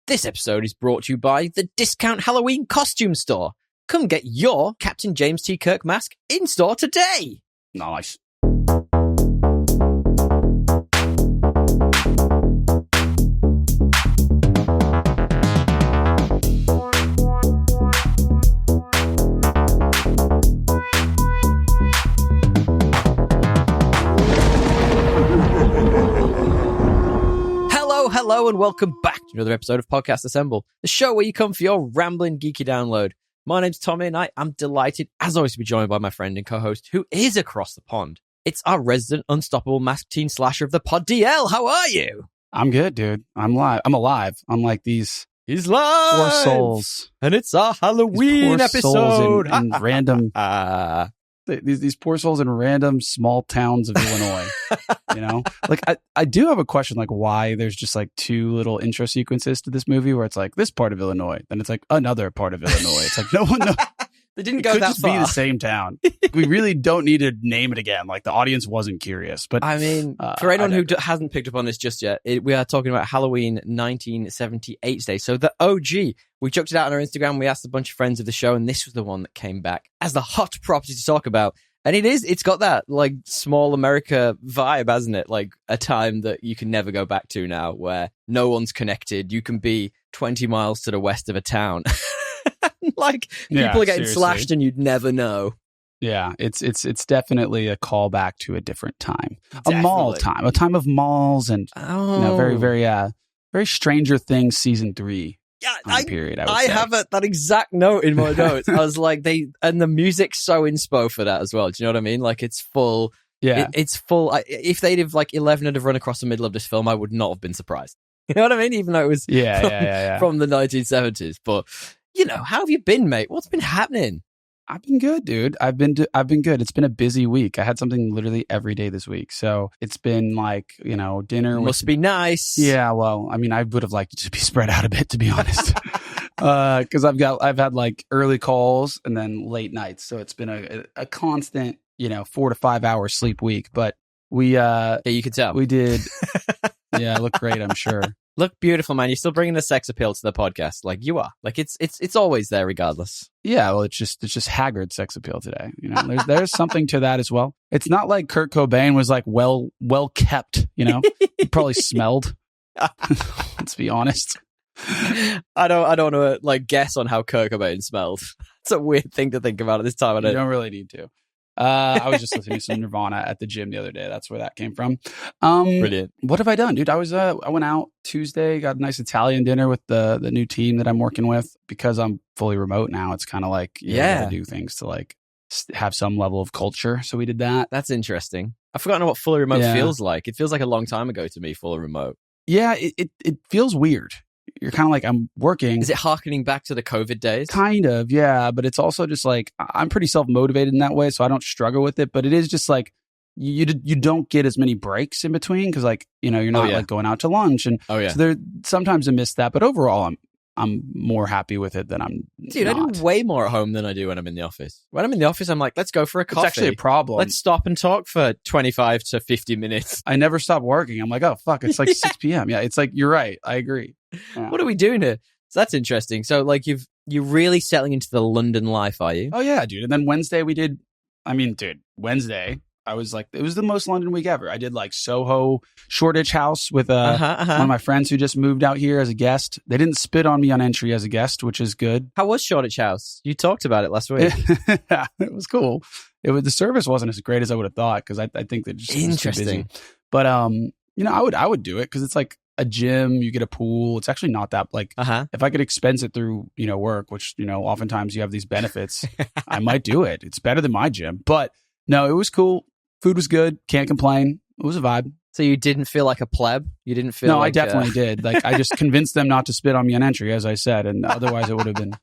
This episode is brought to you by the Discount Halloween Costume Store. Come get your Captain James T. Kirk mask in store today. Nice. Hello, and welcome back to another episode of Podcast Assemble, the show where you come for your rambling, geeky download. My name's Tommy, and I am delighted, as always, to be joined by my friend and co-host, who is across the pond. It's our resident, unstoppable masked teen slasher of the pod, DL. How are you? I'm good, dude. I'm alive. Unlike these He's live! poor souls. And it's our Halloween episode. In random... These poor souls in random small towns of Illinois, you know? Like, I do have a question, like, why there's just, like, two little intro sequences to this movie where it's, like, this part of Illinois, then it's, like, another part of Illinois. It's, like, no one knows. They didn't go that far. It could just be the same town. We really don't need to name it again. Like, the audience wasn't curious. But I mean, for anyone who hasn't picked up on this just yet, we are talking about Halloween 1978's Day. So the OG, we chucked it out on our Instagram. We asked a bunch of friends of the show, and this was the one that came back as the hot property to talk about. And it's got that, like, small America vibe, hasn't it? Like, a time that you can never go back to now, where no one's connected. You can be 20 miles to the west of a town. Like, people are getting slashed and you'd never know. Yeah, it's definitely a callback to a different time. Definitely. A mall time. A time of malls and, very, very, very Stranger Things season 3. Yeah, period. I have that exact note in my notes. I was like, and the music's so inspo for that as well. Do you know what I mean? Like, it's full. Yeah, it's full. If they'd have, like, 11 had have run across the middle of this film, I would not have been surprised. You know what I mean? Even though it was from the 1970s. But, you know, how have you been, mate? What's been happening? I've been good, dude. I've been good. It's been a busy week. I had something literally every day this week. So it's been like, you know, dinner. Must be nice. Yeah, well, I mean, I would have liked it to be spread out a bit, to be honest. Because I've had like early calls and then late nights. So it's been a constant, 4 to 5 hour sleep week. But we yeah, you could tell. We did. Yeah, I look great, I'm sure. Look beautiful, man. You're still bringing the sex appeal to the podcast. Like, you are. Like, it's always there regardless. Yeah, well, it's just haggard sex appeal today. You know, there's something to that as well. It's not like Kurt Cobain was like well kept, you know. He probably smelled. Let's be honest. I don't want to like guess on how Kurt Cobain smelled. It's a weird thing to think about at this time. You don't really need to. I was just listening to some Nirvana at the gym the other day. That's where that came from. Brilliant. What have I done, dude? I went out Tuesday, got a nice Italian dinner with the new team that I'm working with. Because I'm fully remote now, it's kind of like, you gotta do things to like have some level of culture. So we did that. That's interesting. I've forgotten what fully remote feels like. It feels like a long time ago to me, fully remote. Yeah, it feels weird. You're kind of like, I'm working. Is it harkening back to the COVID days? Kind of, yeah. But it's also just like, I'm pretty self-motivated in that way, so I don't struggle with it. But it is just like, you don't get as many breaks in between because, like, you're not like going out to lunch. And so there sometimes I miss that. But overall, I'm more happy with it than I'm Dude, not. I do way more at home than I do when I'm in the office. When I'm in the office, I'm like, let's go for a coffee. It's actually a problem. Let's stop and talk for 25 to 50 minutes. I never stop working. I'm like, oh, fuck, it's like 6 p.m. Yeah, it's like, you're right. I agree. Yeah. What are we doing here? So that's interesting. So, like, you're really settling into the London life, are you? Oh, yeah, dude. And then Wednesday Wednesday, I was like, it was the most London week ever. I did like Soho Shoreditch House with one of my friends who just moved out here as a guest. They didn't spit on me on entry as a guest, which is good. How was Shoreditch House? You talked about it last week. Yeah, it was cool. The service wasn't as great as I would have thought because I think that just interesting. Was too busy. But I would do it because it's like a gym. You get a pool. It's actually not that like if I could expense it through work, which oftentimes you have these benefits, I might do it. It's better than my gym. But no, it was cool. Food was good. Can't complain. It was a vibe. So you didn't feel like a pleb? You didn't feel No, I definitely did. Like, I just convinced them not to spit on me on entry, as I said. And otherwise it would have been,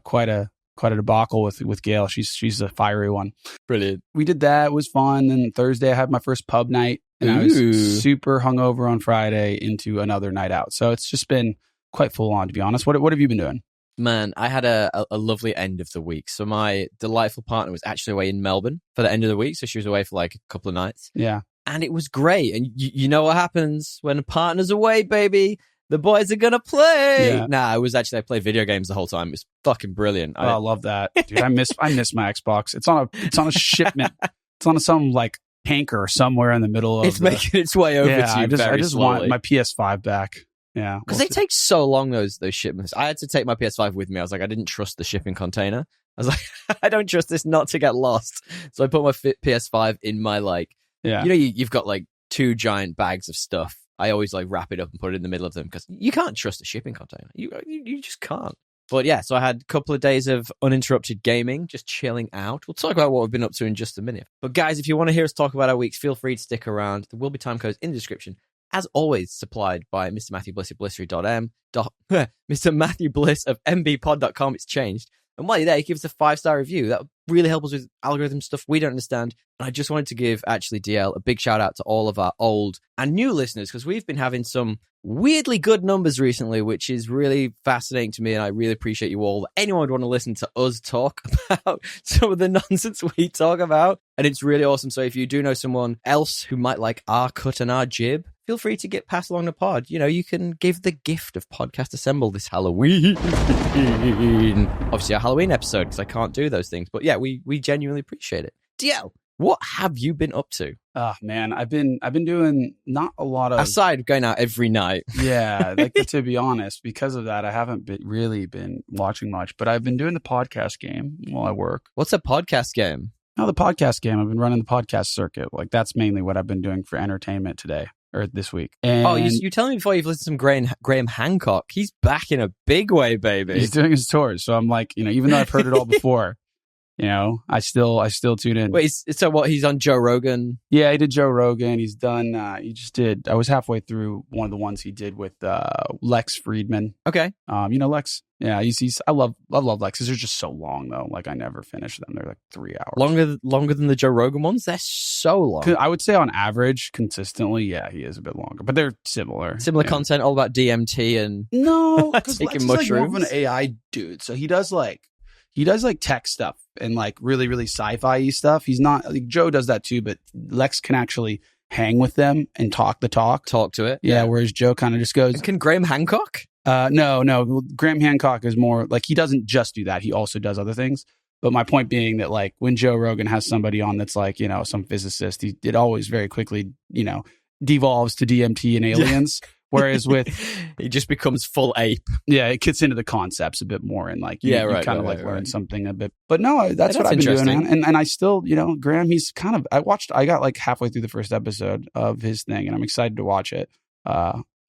quite a debacle with Gail. She's a fiery one. Brilliant. We did that. It was fun. And Thursday I had my first pub night. And I was super hungover on Friday into another night out. So it's just been quite full on, to be honest. What have you been doing? Man, I had a lovely end of the week. So my delightful partner was actually away in Melbourne for the end of the week. So she was away for like a couple of nights. Yeah. And it was great. And you know what happens when a partner's away, baby? The boys are gonna play. Yeah. Nah, I played video games the whole time. It's fucking brilliant. I love that, dude. I miss my Xbox. It's on a shipment. It's on some like tanker somewhere in the middle of. It's making its way over to you. I just want my PS5 back. Yeah, because they take so long, those shipments. I had to take my PS5 with me. I was like, I didn't trust the shipping container. I was like, I don't trust this not to get lost. So I put my PS5 in my you've got like 2 giant bags of stuff. I always like wrap it up and put it in the middle of them because you can't trust a shipping container. You just can't. But yeah, so I had a couple of days of uninterrupted gaming, just chilling out. We'll talk about what we've been up to in just a minute. But guys, if you want to hear us talk about our weeks, feel free to stick around. There will be time codes in the description. As always, supplied by Mr. Matthew Bliss at Mr. Matthew Bliss of mbpod.com. It's changed. And while you're there, give us a 5-star review. That would really help us with algorithm stuff we don't understand. And I just wanted to give, actually, DL, a big shout out to all of our old and new listeners, because we've been having some weirdly good numbers recently, which is really fascinating to me. And I really appreciate you all. Anyone would want to listen to us talk about some of the nonsense we talk about. And it's really awesome. So if you do know someone else who might like our cut and our jib, feel free to get passed along the pod. You know, you can give the gift of Podcast Assemble this Halloween. Obviously, a Halloween episode, because I can't do those things. But yeah, we genuinely appreciate it. DL, what have you been up to? Oh man, I've been doing not a lot of, aside going out every night. Yeah, like to be honest, because of that, I haven't really been watching much. But I've been doing the podcast game while I work. What's a podcast game? No, the podcast game. I've been running the podcast circuit. Like that's mainly what I've been doing for entertainment today. Or this week. And you telling me before you've listened to some Graham Hancock. He's back in a big way, baby. He's doing his tours. So I'm like, even though I've heard it all before, I still tune in. Wait, so what? He's on Joe Rogan? Yeah, he did Joe Rogan. He's done, I was halfway through one of the ones he did with Lex Friedman. Okay. Lex? Yeah, I love Lexes. They're just so long though. Like I never finish them. They're like 3 hours. Longer than the Joe Rogan ones? They're so long. I would say on average, consistently, yeah, he is a bit longer. But they're similar. Similar content, all about DMT and no, because Lex taking is mushrooms. Like more of an AI dude. So he does like tech stuff and like really, really sci-fi stuff. He's not like Joe does that too, but Lex can actually hang with them and talk the talk. Talk to it. Yeah. Whereas Joe kind of just goes. And can Graham Hancock? No. Graham Hancock is more like he doesn't just do that. He also does other things. But my point being that like when Joe Rogan has somebody on that's like, some physicist, it always very quickly, devolves to DMT and aliens. Whereas with he just becomes full ape. Yeah, it gets into the concepts a bit more and like you kind of learn something a bit. But no, that's what I've been doing. And I still, Graham, he's kind of I got like halfway through the first episode of his thing and I'm excited to watch it.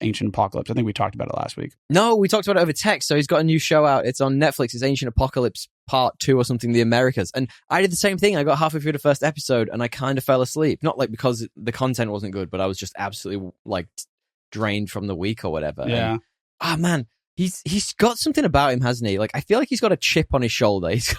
Ancient Apocalypse. I think we talked about it last week. No, we talked about it over text. So he's got a new show out. It's on Netflix. It's Ancient Apocalypse Part 2 or something, The Americas. And I did the same thing. I got halfway through the first episode and I kind of fell asleep. Not like because the content wasn't good, but I was just absolutely like drained from the week or whatever. Yeah. And, man, he's got something about him, hasn't he? Like I feel like he's got a chip on his shoulder. He's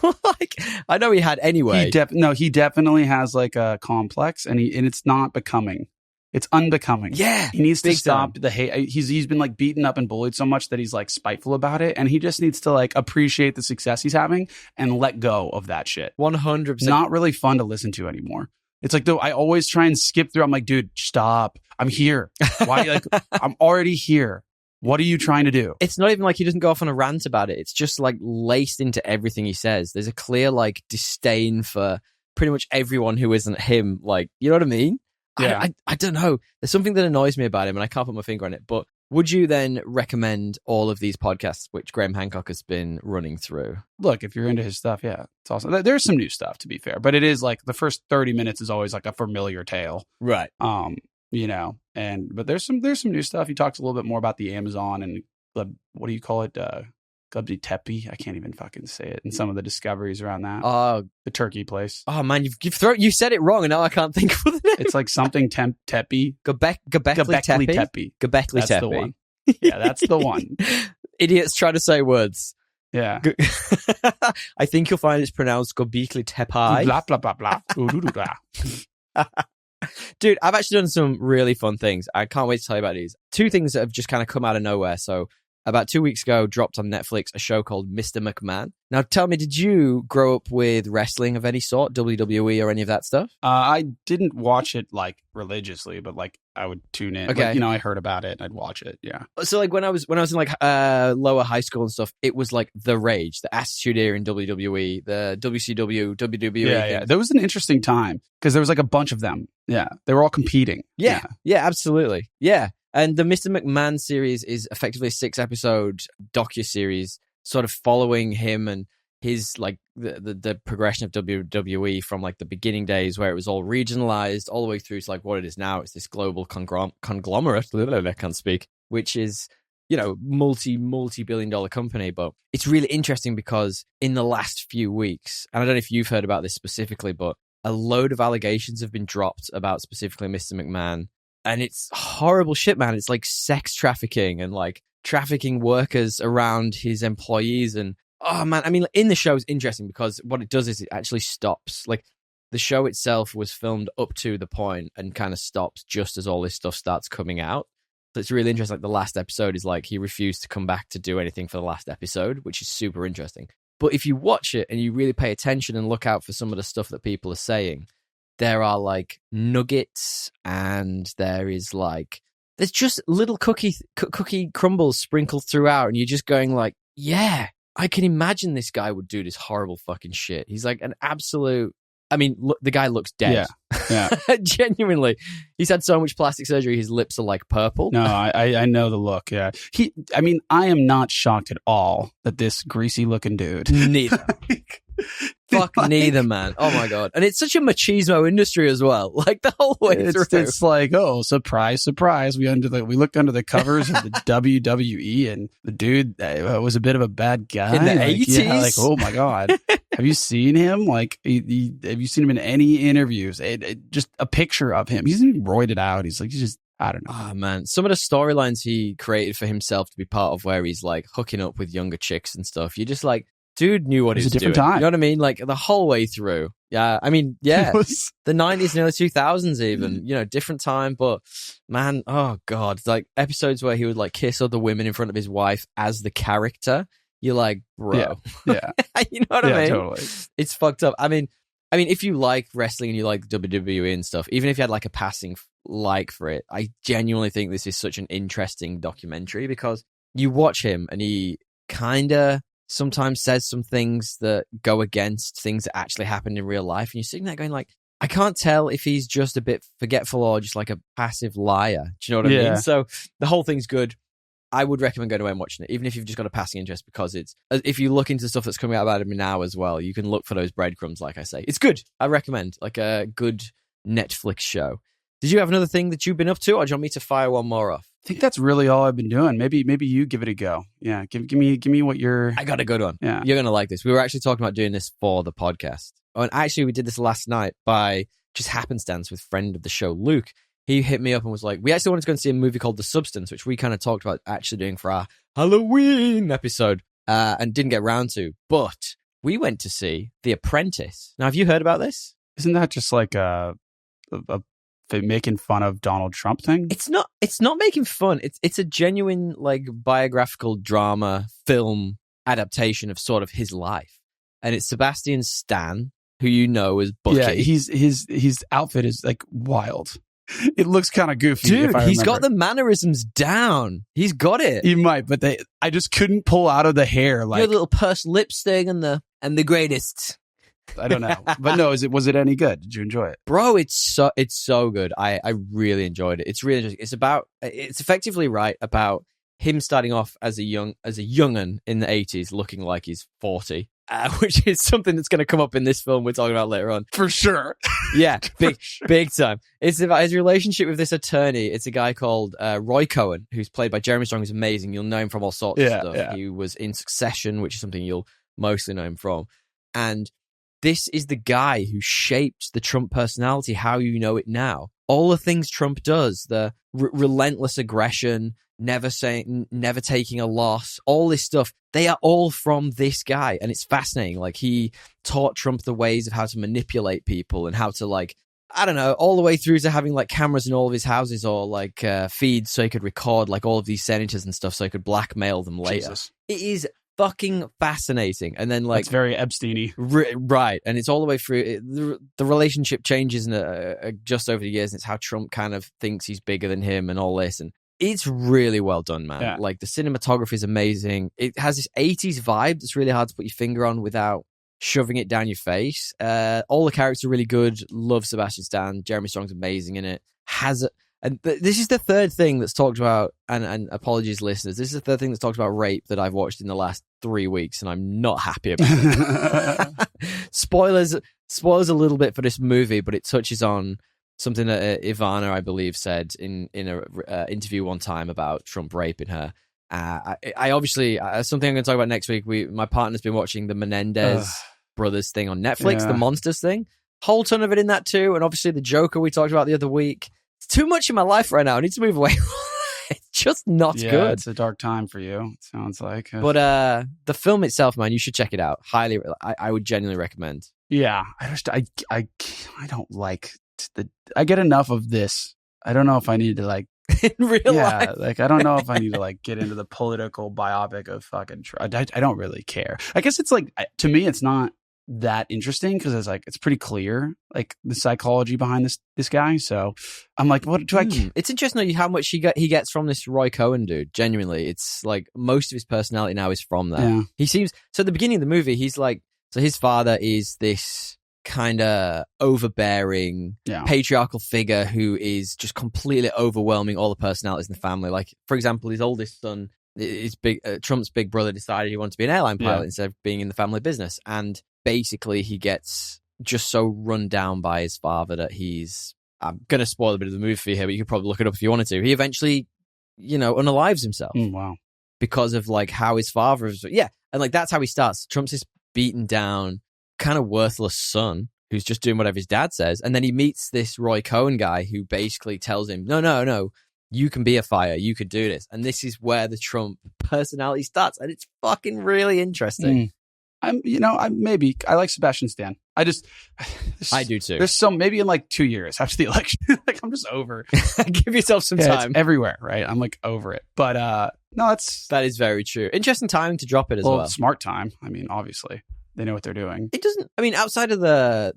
got, like I know he had anyway. He definitely has like a complex and it's not becoming. It's unbecoming. Yeah. He needs to stop the hate. He's been like beaten up and bullied so much that he's like spiteful about it. And he just needs to like appreciate the success he's having and let go of that shit. 100%. Not really fun to listen to anymore. It's like, though, I always try and skip through. I'm like, dude, stop. I'm here. Why? Like, I'm already here. What are you trying to do? It's not even like he doesn't go off on a rant about it. It's just like laced into everything he says. There's a clear like disdain for pretty much everyone who isn't him. Like, you know what I mean? Yeah. I don't know. There's something that annoys me about him and I can't put my finger on it. But would you then recommend all of these podcasts which Graham Hancock has been running through? Look, if you're into his stuff, yeah, it's awesome. There's some new stuff, to be fair. But it is like the first 30 minutes is always like a familiar tale. Right. But there's some new stuff. He talks a little bit more about the Amazon and what do you call it? Gubby Tepe. I can't even fucking say it. And some of the discoveries around that. The turkey place. Oh man, you said it wrong and now I can't think of the name. It's like something Tepe. Göbekli Tepe. Göbekli That's Tepe. the one. Yeah, that's the one. Idiots try to say words. Yeah. I think you'll find it's pronounced Göbekli Tepe. Blah, blah, blah, blah. Dude, I've actually done some really fun things. I can't wait to tell you about these. 2 things that have just kind of come out of nowhere. So about 2 weeks ago, dropped on Netflix a show called Mr. McMahon. Now, tell me, did you grow up with wrestling of any sort, WWE or any of that stuff? I didn't watch it like religiously, but like I would tune in. Okay. Like, I heard about it and I'd watch it. Yeah. So like when I was in like lower high school and stuff, it was like the rage, the Attitude Era in WWE, the WCW, WWE. Yeah. There was an interesting time because there was like a bunch of them. Yeah. They were all competing. Yeah, absolutely. Yeah. And the Mr. McMahon series is effectively a 6-episode docuseries sort of following him and his like the progression of WWE from like the beginning days where it was all regionalized all the way through to like what it is now. It's this global conglomerate, I can't speak, which is, you know, multi-billion-dollar company. But it's really interesting because in the last few weeks, and I don't know if you've heard about this specifically, but a load of allegations have been dropped about specifically Mr. McMahon. And it's horrible shit, man. It's like sex trafficking and like trafficking workers around his employees. And oh man, I mean, in the show is interesting because what it does is it actually stops. Like the show itself was filmed up to the point and kind of stops just as all this stuff starts coming out. So it's really interesting. Like the last episode is like he refused to come back to do anything for the last episode, which is super interesting. But if you watch it and you really pay attention and look out for some of the stuff that people are saying, there are like nuggets and there's just little cookie crumbles sprinkled throughout. And you're just going like, yeah, I can imagine this guy would do this horrible fucking shit. He's like an absolute, I mean, look, the guy looks dead. Yeah. Genuinely. He's had so much plastic surgery. His lips are like purple. No, I know the look. Yeah. I am not shocked at all that this greasy looking dude. Neither. Fuck neither, man. Oh my God. And it's such a machismo industry as well. Like the whole way through. It's like, oh, surprise, surprise. We looked under the covers of the WWE and the dude was a bit of a bad guy. In the 80s? Yeah, like, oh my God. Have you seen him? Like, have you seen him in any interviews? Just a picture of him. He's roided out. He's just, I don't know. Oh man, some of the storylines he created for himself to be part of where he's like hooking up with younger chicks and stuff. You're just like, dude knew what he was doing. Time. You know what I mean? Like the whole way through. Yeah, I mean, yeah, the 90s and early 2000s even, you know, different time. But man, oh God, like episodes where he would like kiss other women in front of his wife as the character. You're like, bro. Yeah. You know what I mean? Totally. It's fucked up. I mean, if you like wrestling and you like WWE and stuff, even if you had like a passing like for it, I genuinely think this is such an interesting documentary because you watch him and he kind of sometimes says some things that go against things that actually happened in real life. And you're sitting there going like, I can't tell if he's just a bit forgetful or just like a passive liar. Do you know what I mean? So the whole thing's good. I would recommend going away and watching it, even if you've just got a passing interest, because it's, if you look into stuff that's coming out about him now as well, you can look for those breadcrumbs, like I say. It's good. I recommend, like a good Netflix show. Did you have another thing that you've been up to, or do you want me to fire one more off? I think that's really all I've been doing. Maybe you give it a go. Yeah, give me what you're... I got a good one. Yeah. You're going to like this. We were actually talking about doing this for the podcast. Oh, and actually we did this last night by just happenstance with friend of the show, Luke. He hit me up and was like, we actually wanted to go and see a movie called The Substance, which we kind of talked about actually doing for our Halloween episode and didn't get around to. But we went to see The Apprentice. Now, have you heard about this? Isn't that just like a making fun of Donald Trump thing? It's not making fun. It's a genuine like biographical drama film adaptation of sort of his life. And it's Sebastian Stan, who you know as Bucky. Yeah, his outfit is like wild. It looks kind of goofy. Dude, he's got the mannerisms down. He's got it. He might, but I just couldn't pull out of the hair. Like your little pursed lips thing and the greatest. I don't know, but no. Was it any good? Did you enjoy it, bro? It's so good. I really enjoyed it. It's really interesting. It's effectively right about him starting off as a young'un in the 80s, looking like he's 40. Which is something that's going to come up in this film we're talking about later on. For sure. Yeah, big time. It's about his relationship with this attorney. It's a guy called Roy Cohen, who's played by Jeremy Strong, who's amazing. You'll know him from all sorts of stuff. Yeah. He was in Succession, which is something you'll mostly know him from. And this is the guy who shaped the Trump personality, how you know it now. All the things Trump does, the relentless aggression, never taking a loss, all this stuff, they are all from this guy. And it's fascinating. Like he taught Trump the ways of how to manipulate people and how to like I don't know, all the way through to having like cameras in all of his houses or like feeds so he could record like all of these senators and stuff so he could blackmail them later. Jesus. It is fucking fascinating. And then like... It's very Epstein-y. Right. And it's all the way through. The relationship changes just over the years. And it's how Trump kind of thinks he's bigger than him and all this. And it's really well done, man. Yeah. Like the cinematography is amazing. It has this 80s vibe that's really hard to put your finger on without shoving it down your face. All the characters are really good. Love Sebastian Stan. Jeremy Strong's amazing in it. This is the third thing that's talked about, and apologies, listeners. This is the third thing that's talked about rape that I've watched in the last 3 weeks, and I'm not happy about it. Spoilers a little bit for this movie, but it touches on something that Ivana, I believe, said in a interview one time about Trump raping her. I obviously something I'm going to talk about next week. My partner's been watching the Menendez brothers thing on Netflix, the Monsters thing. Whole ton of it in that too, and obviously the Joker we talked about the other week. It's too much in my life right now. I need to move away. It's just not good. It's a dark time for you, it sounds like. But the film itself, man, you should check it out. Highly, I would genuinely recommend. Yeah, I don't like I get enough of this. I don't know if I need to like in real life. Like I don't know if I need to like get into the political biopic of fucking I don't really care. I guess it's like, to me it's not that interesting because it's pretty clear like the psychology behind this guy. So I'm like, what do I? It's interesting how much he gets from this Roy Cohen dude. Genuinely, it's like most of his personality now is from that. Yeah. He seems so. At the beginning of the movie, he's like, so his father is this kind of overbearing patriarchal figure who is just completely overwhelming all the personalities in the family. Like, for example, his oldest son, Trump's big brother, decided he wanted to be an airline pilot instead of being in the family business, and basically he gets just so run down by his father that I'm going to spoil a bit of the movie for you here, but you could probably look it up if you wanted to. He eventually, unalives himself. Wow. Because of like how his father is. Yeah. And like, that's how he starts. Trump's this beaten down, kind of worthless son who's just doing whatever his dad says. And then he meets this Roy Cohen guy who basically tells him, no, you can be a fire. You could do this. And this is where the Trump personality starts. And it's fucking really interesting. I like Sebastian Stan. I do too. There's maybe in like 2 years after the election, like I'm just over. Give yourself some time. It's everywhere, right? I'm like over it. But no, that is very true. Interesting timing to drop it as well. Smart time. I mean, obviously they know what they're doing. It doesn't. I mean, outside of the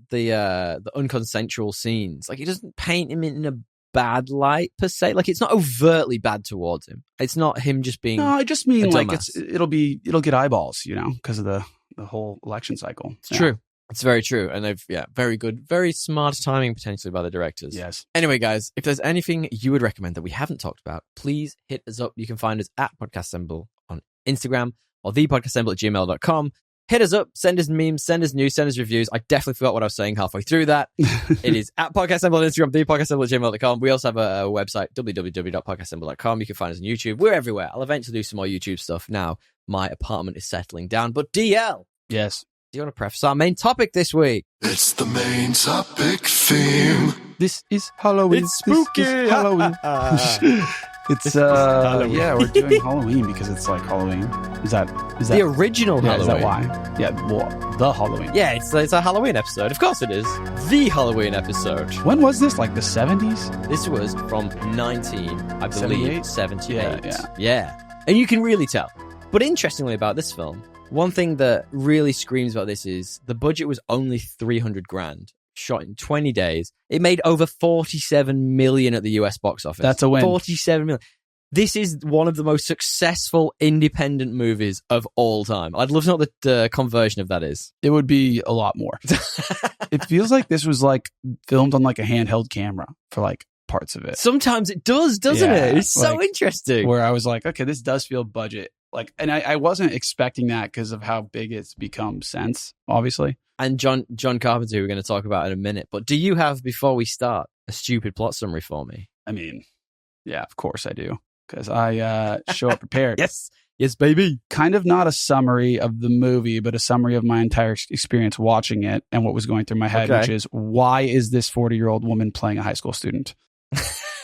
unconsensual scenes, like it doesn't paint him in a bad light per se. Like it's not overtly bad towards him. It's not him just being. No, I just mean like it'll get eyeballs, because of the whole election cycle. It's true. It's very true. And they've, very good, very smart timing potentially by the directors. Yes. Anyway, guys, if there's anything you would recommend that we haven't talked about, please hit us up. You can find us at Podcast Assemble on Instagram or thepodcastassemble@gmail.com. Hit us up, send us memes, send us news, send us reviews. I definitely forgot what I was saying halfway through that. It is at Podcast Assemble on Instagram, thepodcastassemble@gmail.com. We also have a website, www.podcastassemble.com. You can find us on YouTube. We're everywhere. I'll eventually do some more YouTube stuff now. My apartment is settling down. But DL. Yes. Do you want to preface our main topic this week? It's the main topic theme. This is Halloween. It's spooky. This is Halloween. Halloween. Yeah, we're doing Halloween because it's like Halloween. Is that the original Halloween? Is that why? Yeah, the Halloween. Yeah, it's a Halloween episode. Of course it is. The Halloween episode. When was this? Like the 70s? This was from 78. Yeah. And you can really tell. But interestingly about this film, one thing that really screams about this is the budget was only $300,000, shot in 20 days. It made over $47 million at the US box office. That's a win. $47 million. This is one of the most successful independent movies of all time. I'd love to know what the conversion of that is. It would be a lot more. It feels like this was like filmed on like a handheld camera for like parts of it. Sometimes it does, doesn't it? It's so interesting. Where I was like, okay, this does feel budget. Like, and I wasn't expecting that because of how big it's become since, obviously. And John Carpenter, who we're going to talk about in a minute. But do you have, before we start, a stupid plot summary for me? I mean, yeah, of course I do. Because I show up prepared. Yes, baby. Kind of not a summary of the movie, but a summary of my entire experience watching it and what was going through my head, which is, why is this 40-year-old woman playing a high school student?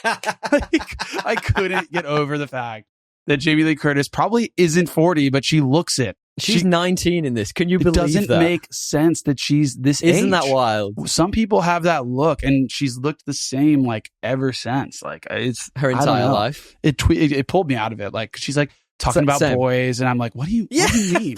I couldn't get over the fact that Jamie Lee Curtis probably isn't 40, but she looks it. She's 19 in this. Can you believe that? It doesn't make sense that she's this age. Isn't that wild? Some people have that look, and she's looked the same like ever since. Like it's her entire life. It pulled me out of it. Like she's like talking about boys, and I'm like, what do you mean?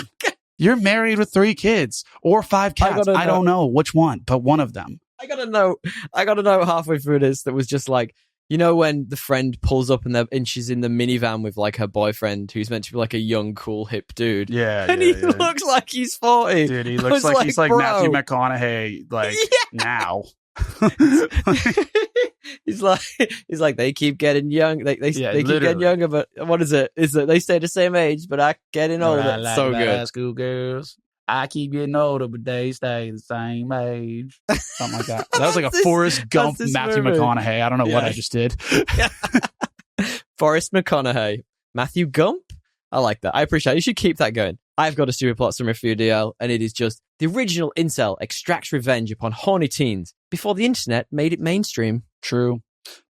You're married with 3 kids or 5 cats. I don't know which one, but one of them. I got a note halfway through this that was just like, you know, when the friend pulls up and she's in the minivan with like her boyfriend who's meant to be like a young, cool, hip dude. Yeah. And he looks like he's 40. Dude, he looks like he's like Matthew McConaughey, like now. he's like they keep getting young. They keep getting younger, but what is it? Is that they stay the same age, but I getting older. Like so good. High school girls. I keep getting older, but they stay the same age. Something like that. That was like a Forrest Gump Matthew McConaughey. I don't know what I just did. Forrest McConaughey. Matthew Gump? I like that. I appreciate it. You should keep that going. I've got a stupid plot summary for you, DL, and it is just the original incel extracts revenge upon horny teens before the internet made it mainstream. True.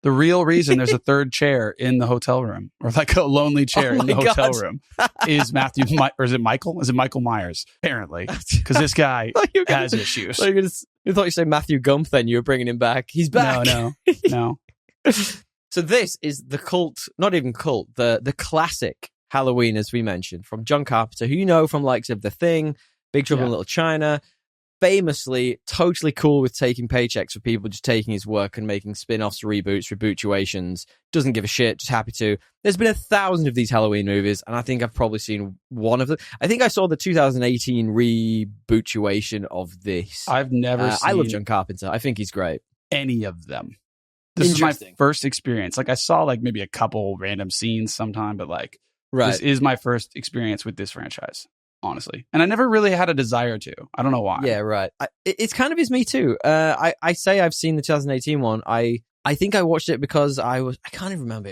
The real reason there's a third chair in the hotel room, or like a lonely chair in the hotel room, is Matthew, or is it Michael? Is it Michael Myers? Apparently, because this guy has issues. You thought you said Matthew Gump, then you were bringing him back. He's back. No. So this is the cult, not even cult, the classic Halloween, as we mentioned, from John Carpenter, who you know from likes of The Thing, Big Trouble in Little China. Famously totally cool with taking paychecks for people, just taking his work and making spin-offs, reboots, rebootuations. Doesn't give a shit, just happy to. There's been 1,000 of these Halloween movies, and I think I've probably seen one of them. I think I saw the 2018 rebootuation of this. I've never seen... I love John Carpenter. I think he's great. Any of them. This is my first experience. Like, I saw like maybe a couple random scenes sometime, but like, this is my first experience with this franchise. Honestly. And I never really had a desire to. I don't know why. Yeah, right. It's kind of is me too. I say I've seen the 2018 one. I think I watched it because I can't even remember.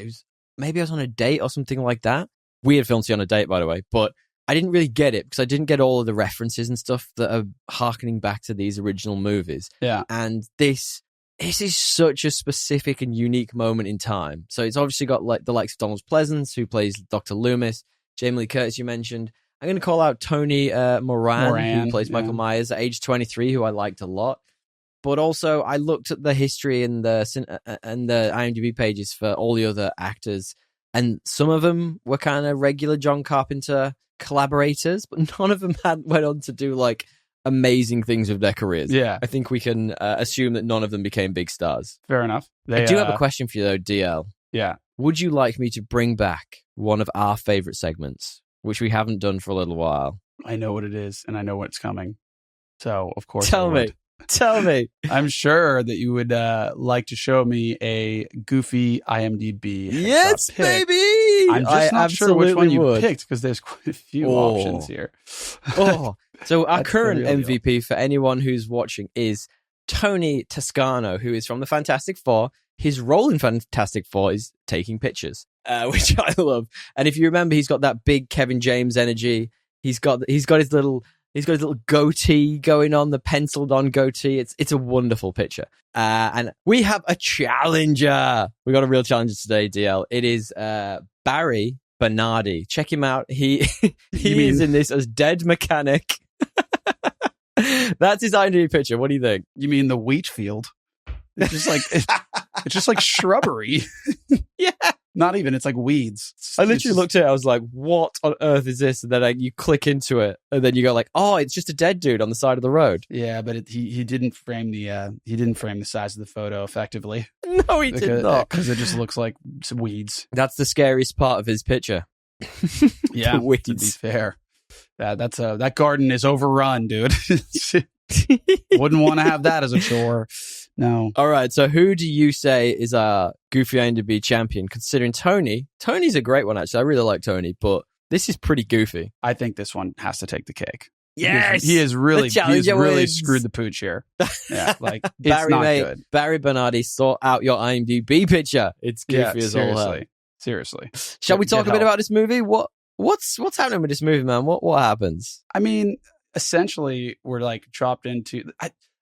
Maybe I was on a date or something like that. Weird film to see on a date, by the way. But I didn't really get it because I didn't get all of the references and stuff that are harkening back to these original movies. Yeah. And this is such a specific and unique moment in time. So it's obviously got like the likes of Donald Pleasance, who plays Dr. Loomis, Jamie Lee Curtis, you mentioned. I'm going to call out Tony Moran, who plays Michael Myers at age 23, who I liked a lot. But also, I looked at the history and the IMDb pages for all the other actors, and some of them were kind of regular John Carpenter collaborators, but none of them went on to do like amazing things with their careers. Yeah, I think we can assume that none of them became big stars. Fair enough. I do have a question for you though, DL. Yeah. Would you like me to bring back one of our favorite segments, which we haven't done for a little while? I know what it is, and I know what's coming. So, of course, Tell me. I'm sure that you would like to show me a goofy IMDb. Yes, baby! I'm just not sure which one you picked, because there's quite a few options here. So our current MVP for anyone who's watching is Tony Toscano, who is from the Fantastic Four. His role in Fantastic Four is taking pictures, which I love. And if you remember, he's got that big Kevin James energy. He's got his little goatee going on, the penciled on goatee. It's a wonderful picture. And we have a challenger. We got a real challenger today, DL. It is Barry Bernardi. Check him out. He is in this as Dead Mechanic. That's his IMDb picture. What do you think? You mean the wheat field? It's just like it's just like shrubbery. Yeah. Not even. It's like weeds. I literally looked at it. I was like, "What on earth is this?" And then you click into it, and then you go like, "Oh, it's just a dead dude on the side of the road." Yeah, but he didn't frame the size of the photo effectively. No, he did not, because it just looks like some weeds. That's the scariest part of his picture. Yeah, to be fair, that garden is overrun, dude. Wouldn't want to have that as a chore. No. All right. So who do you say is our goofy IMDb champion? Considering Tony's a great one, actually. I really like Tony, but this is pretty goofy. I think this one has to take the cake. Yes. He has really screwed the pooch here. Yeah. Like, it's not good. Barry Bernardi, sort out your IMDb picture. It's goofy as all hell. Seriously. Shall we talk a bit about this movie? What's happening with this movie, man? What happens? I mean, essentially, we're like dropped into...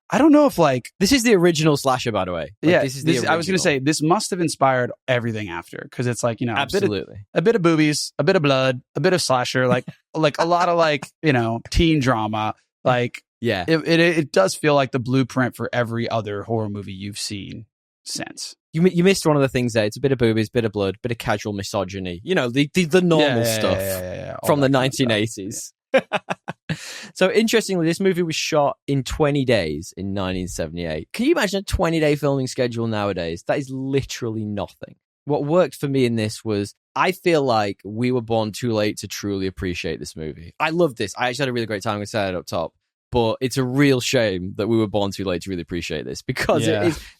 I don't know if like this is the original slasher, by the way. Yeah, this is the original. I was going to say this must have inspired everything after, because it's like, absolutely a bit of boobies, a bit of blood, a bit of slasher, like a lot of like teen drama. Like it does feel like the blueprint for every other horror movie you've seen since. You missed one of the things there. It's a bit of boobies, bit of blood, bit of casual misogyny. The normal stuff from the 1980s. So interestingly, this movie was shot in 20 days in 1978. Can you imagine a 20-day filming schedule nowadays? That is literally nothing. What worked for me in this was, I feel like we were born too late to truly appreciate this movie. I loved this. I actually had a really great time. We said it up top. But it's a real shame that we were born too late to really appreciate this, because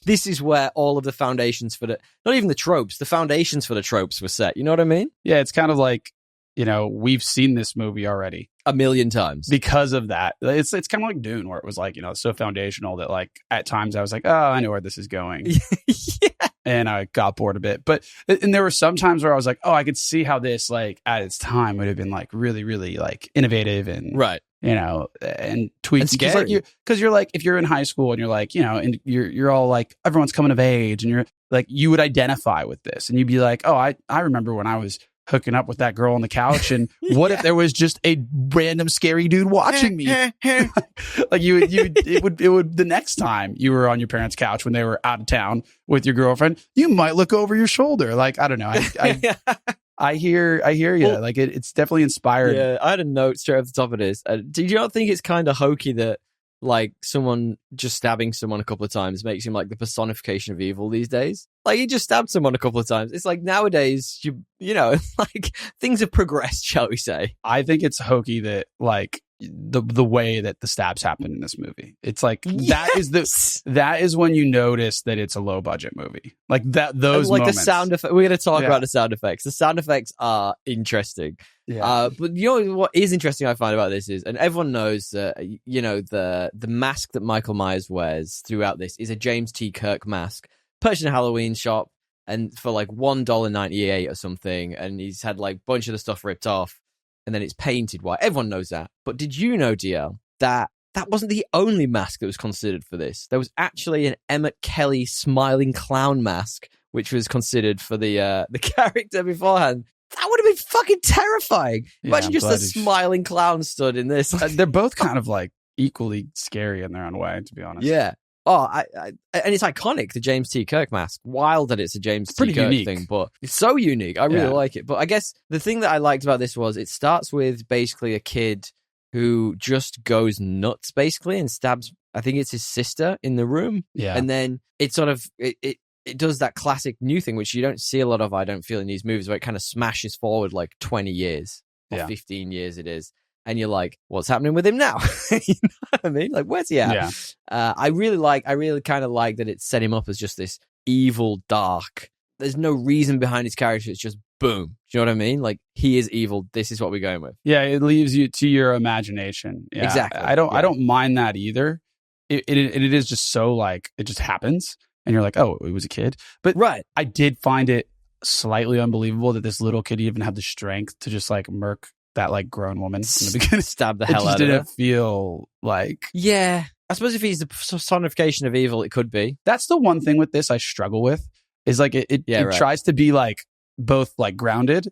this is where all of the foundations for not even the tropes, the foundations for the tropes were set. You know what I mean? Yeah, it's kind of like, we've seen this movie already a million times because of that. It's kind of like Dune, where it was like, so foundational that like at times I was like, oh, I know where this is going. Yeah. And I got bored a bit. And there were some times where I was like, oh, I could see how this like at its time would have been like really, really like innovative and right. And tweaks. Because you're like, if you're in high school and you're like, and you're all like, everyone's coming of age, and you're like, you would identify with this, and you'd be like, oh, I remember when I was hooking up with that girl on the couch, and what if there was just a random scary dude watching me? Like it would the next time you were on your parents' couch when they were out of town with your girlfriend, you might look over your shoulder. Like, I don't know. I hear you. Well, like it's definitely inspired. Yeah, I had a note straight off the top of this. Did you not think it's kind of hokey that like someone just stabbing someone a couple of times makes him like the personification of evil these days? Like, he just stabbed someone a couple of times. It's like nowadays, like things have progressed, shall we say? I think it's hokey that like the way that the stabs happen in this movie. It's like that is when you notice that it's a low budget movie. Like that, those like moments. The sound effect. We're going to talk about the sound effects. The sound effects are interesting. Yeah. But what is interesting I find about this is, and everyone knows that the mask that Michael Myers wears throughout this is a James T. Kirk mask, purchased in a Halloween shop and for like $1.98 or something, and he's had like a bunch of the stuff ripped off. And then it's painted white. Everyone knows that. But did you know, DL, that wasn't the only mask that was considered for this? There was actually an Emmett Kelly smiling clown mask, which was considered for the character beforehand. That would have been fucking terrifying. Imagine just a smiling clown stood in this. They're both kind of like equally scary in their own way, to be honest. Yeah. Oh, and it's iconic, the James T. Kirk mask. Wild that it's a James T. Kirk thing, but it's so unique. I really like it. But I guess the thing that I liked about this was it starts with basically a kid who just goes nuts, basically, and stabs, I think it's his sister in the room. Yeah. And then it sort of, it does that classic new thing, which you don't see a lot of, I don't feel, in these movies, where it kind of smashes forward like 20 years or 15 years it is. And you're like, what's happening with him now? You know what I mean? Like, where's he at? Yeah. I really kind of like that it set him up as just this evil, dark. There's no reason behind his character. It's just boom. Do you know what I mean? Like, he is evil. This is what we're going with. Yeah, it leaves you to your imagination. Yeah, exactly. I don't mind that either. It is just so like, it just happens. And you're like, oh, it was a kid. But I did find it slightly unbelievable that this little kid even had the strength to just like murk that like grown woman in the beginning. Stab the hell out of her. It didn't feel like... Yeah. I suppose if he's the personification of evil, it could be. That's the one thing with this I struggle with, is like it tries to be like both like grounded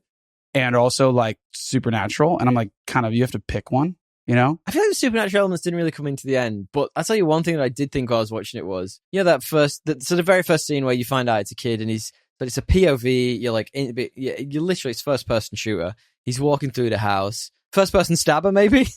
and also like supernatural. And I'm like, kind of, you have to pick one, you know? I feel like the supernatural elements didn't really come into the end, but I'll tell you one thing that I did think while I was watching it was, the very first scene where you find out it's a kid and but it's a POV, you're like, you're literally, it's first person shooter. He's walking through the house. First person stabber, maybe?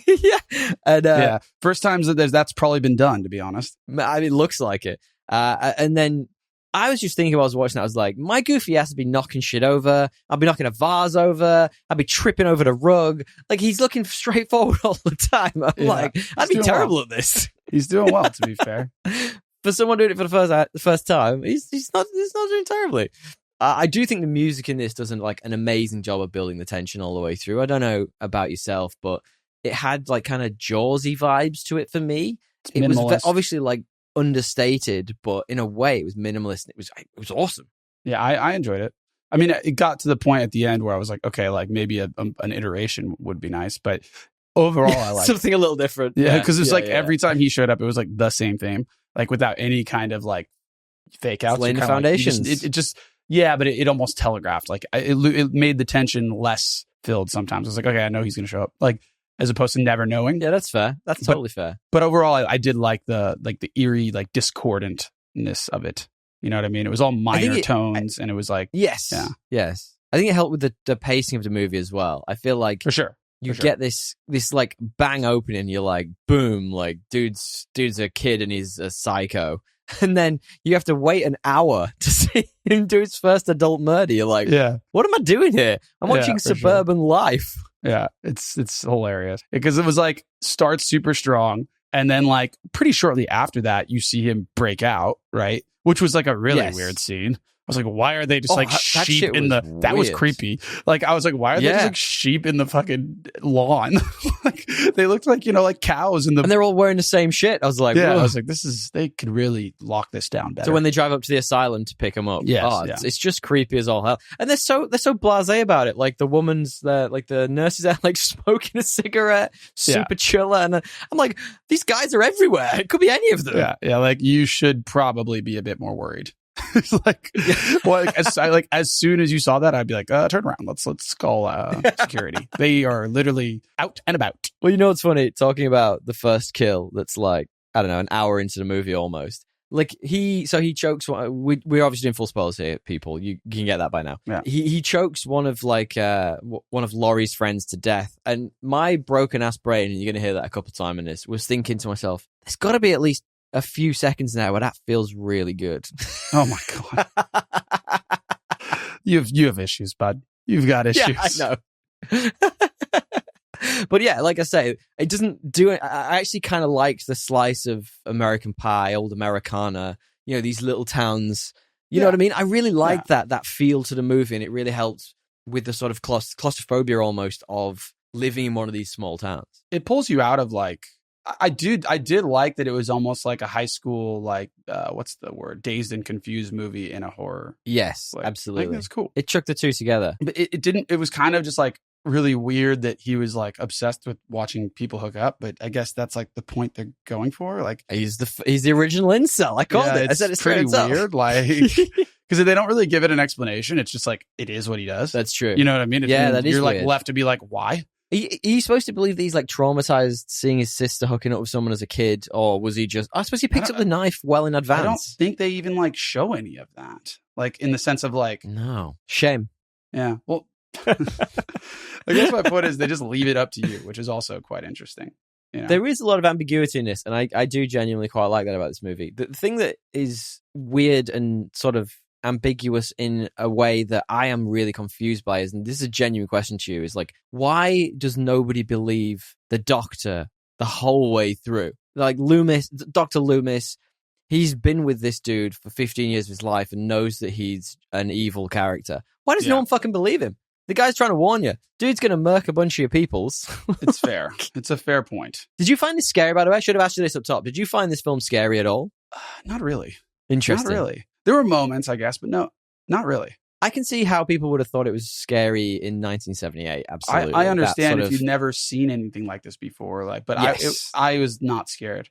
Yeah. And, first times that's probably been done, to be honest. I mean, it looks like it. And then I was just thinking while I was watching that, I was like, my goofy ass would be knocking shit over. I'd be knocking a vase over. I'd be tripping over the rug. Like, he's looking straight forward all the time. I'm like, I'd be terrible at this. He's doing well, to be fair. For someone doing it for the first time, he's not doing terribly. I do think the music in this does an amazing job of building the tension all the way through. I don't know about yourself, but it had like kind of Jaws-y vibes to it for me. It was obviously like understated, but in a way it was minimalist. And it was awesome. Yeah, I enjoyed it. I mean, it got to the point at the end where I was like, okay, like maybe an iteration would be nice, but overall, I like something a little different. Yeah, because it's like yeah. every time he showed up, it was like the same theme, like without any kind of like fake outs. Laying the foundations. It just yeah, but it almost telegraphed. Like it made the tension less filled. Sometimes it's like, okay, I know he's going to show up. Like as opposed to never knowing. Yeah, that's fair. That's totally fair. But overall, I did like the eerie, like discordantness of it. You know what I mean? It was all minor tones, and it was like yes. I think it helped with the pacing of the movie as well. I feel like for sure. You get this like bang opening, you're like, boom, like dude's a kid and he's a psycho. And then you have to wait an hour to see him do his first adult murder. You're like, what am I doing here? I'm watching Suburban Life. Yeah, it's hilarious. Because it was like, starts super strong, and then like pretty shortly after that, you see him break out, right? Which was like a really weird scene. I was like, why are they just like sheep in the... That was creepy. Like, I was like, why are they just like sheep in the fucking lawn? Like, they looked like, you know, like cows in the... And they're all wearing the same shit. I was like, I was like, they could really lock this down better. So when they drive up to the asylum to pick him up, it's just creepy as all hell. And they're so blasé about it. Like the woman's there, like the nurses are like smoking a cigarette, super chiller. And I'm like, these guys are everywhere. It could be any of them. Yeah. Like you should probably be a bit more worried. It's like, well, as soon as you saw that, I'd be like, turn around. Let's call security. They are literally out and about. Well, you know what's funny? Talking about the first kill, that's like, I don't know, an hour into the movie almost. Like he chokes. We're obviously doing full spoilers here, people. You can get that by now. Yeah. He chokes one of Laurie's friends to death, and my broken ass brain, and you're gonna hear that a couple of times in this, was thinking to myself, there's got to be at least a few seconds now where that feels really good. Oh my god. You have issues, bud. You've got issues. Yeah, I know. But yeah, like I say, it doesn't do it. I actually kind of liked the slice of American Pie, old Americana, you know, these little towns. You know what I mean? I really liked that feel to the movie, and it really helped with the sort of claustrophobia almost of living in one of these small towns. It pulls you out of like, I did like that it was almost like a high school, like, what's the word? Dazed and Confused movie in a horror. Yes, like, absolutely. I think that's cool. It chucked the two together. But it was kind of just like really weird that he was like obsessed with watching people hook up. But I guess that's like the point they're going for. Like he's the original incel. I called it. I said it's pretty weird. Like, because they don't really give it an explanation. It's just like, it is what he does. That's true. You know what I mean? That is You're like weird. left to be like, why? Are you supposed to believe that he's like traumatized seeing his sister hooking up with someone as a kid, or was he just? I suppose he picked up the knife well in advance. I don't think they even like show any of that, like in the sense of like, no shame. Yeah, well, I guess my point is they just leave it up to you, which is also quite interesting. You know? There is a lot of ambiguity in this, and I do genuinely quite like that about this movie. The thing that is weird and sort of ambiguous in a way that I am really confused by is, and this is a genuine question to you, is like, why does nobody believe the doctor the whole way through? Like Dr. Loomis, he's been with this dude for 15 years of his life and knows that he's an evil character. Why does no one fucking believe him? The guy's trying to warn you. Dude's going to murk a bunch of your peoples. It's fair. It's a fair point. Did you find this scary, by the way? I should have asked you this up top. Did you find this film scary at all? Not really. Interesting. Not really. There were moments, I guess, but no, not really. I can see how people would have thought it was scary in 1978. Absolutely. I understand if you've never seen anything like this before, like, but yes. I was not scared.